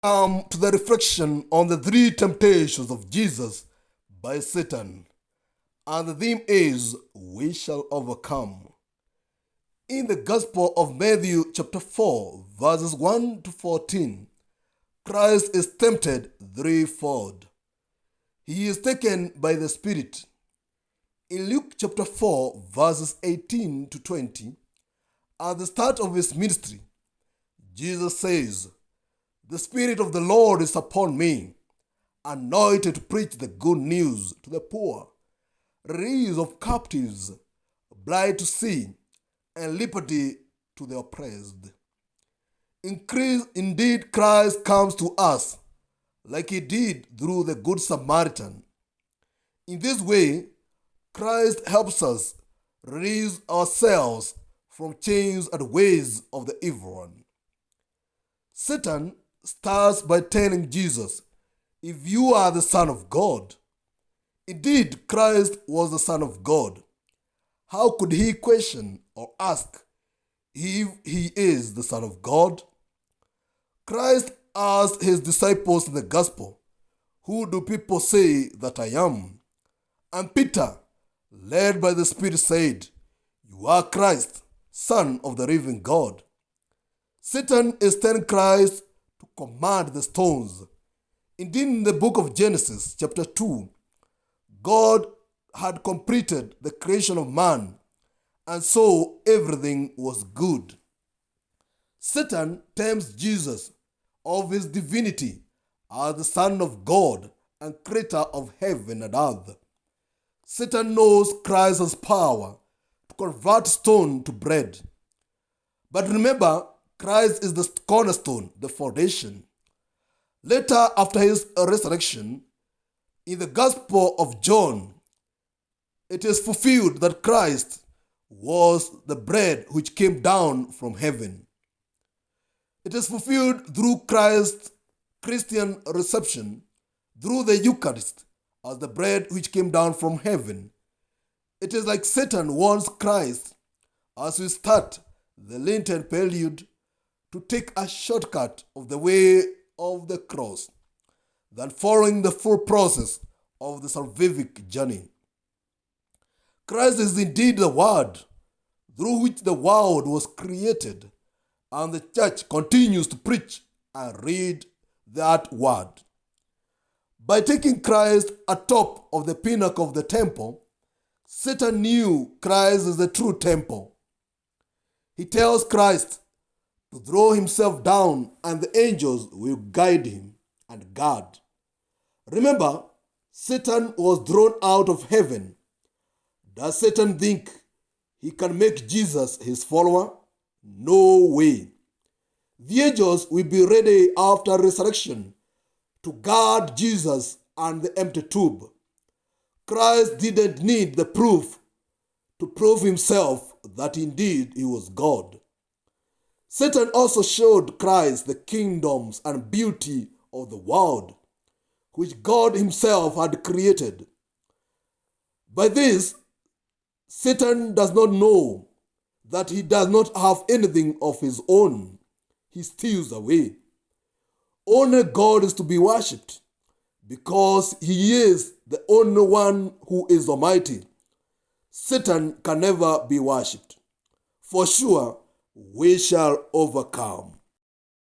To the reflection on the three temptations of Jesus by Satan. And the theme is, we shall overcome. In the Gospel of Matthew, chapter 4, verses 1 to 14, Christ is tempted threefold. He is taken by the Spirit. In Luke chapter 4, verses 18 to 20, at the start of his ministry, Jesus says, "The Spirit of the Lord is upon me, anointed to preach the good news to the poor, release of captives, blind to see, and liberty to the oppressed." Indeed, Christ comes to us like he did through the Good Samaritan. In this way, Christ helps us release ourselves from chains and ways of the evil one. Satan starts by telling Jesus, "If you are the Son of God." Indeed, Christ was the Son of God. How could he question or ask if he is the Son of God? Christ asked his disciples in the Gospel, "Who do people say that I am?" And Peter, led by the Spirit, said, "You are Christ, Son of the living God." Satan is telling Christ to command the stones. Indeed, in the book of Genesis, chapter 2, God had completed the creation of man, and so everything was good. Satan tempts Jesus of his divinity as the Son of God and creator of heaven and earth. Satan knows Christ has power to convert stone to bread. But remember, Christ is the cornerstone, the foundation. Later, after his resurrection, in the Gospel of John, it is fulfilled that Christ was the bread which came down from heaven. It is fulfilled through Christ's Christian reception, through the Eucharist, as the bread which came down from heaven. It is like Satan wants Christ, as we start the Lenten prelude, to take a shortcut of the way of the cross than following the full process of the salvific journey. Christ is indeed the Word, through which the world was created, and the church continues to preach and read that word. By taking Christ atop of the pinnacle of the temple, Satan knew Christ is the true temple. He tells Christ to throw himself down, and the angels will guide him and guard. Remember, Satan was thrown out of heaven. Does Satan think he can make Jesus his follower? No way. The angels will be ready after resurrection to guard Jesus and the empty tomb. Christ didn't need the proof to prove himself that indeed he was God. Satan also showed Christ the kingdoms and beauty of the world, which God himself had created. By this, Satan does not know that he does not have anything of his own. He steals away. Only God is to be worshipped, because he is the only one who is almighty. Satan can never be worshipped. For sure, we shall overcome.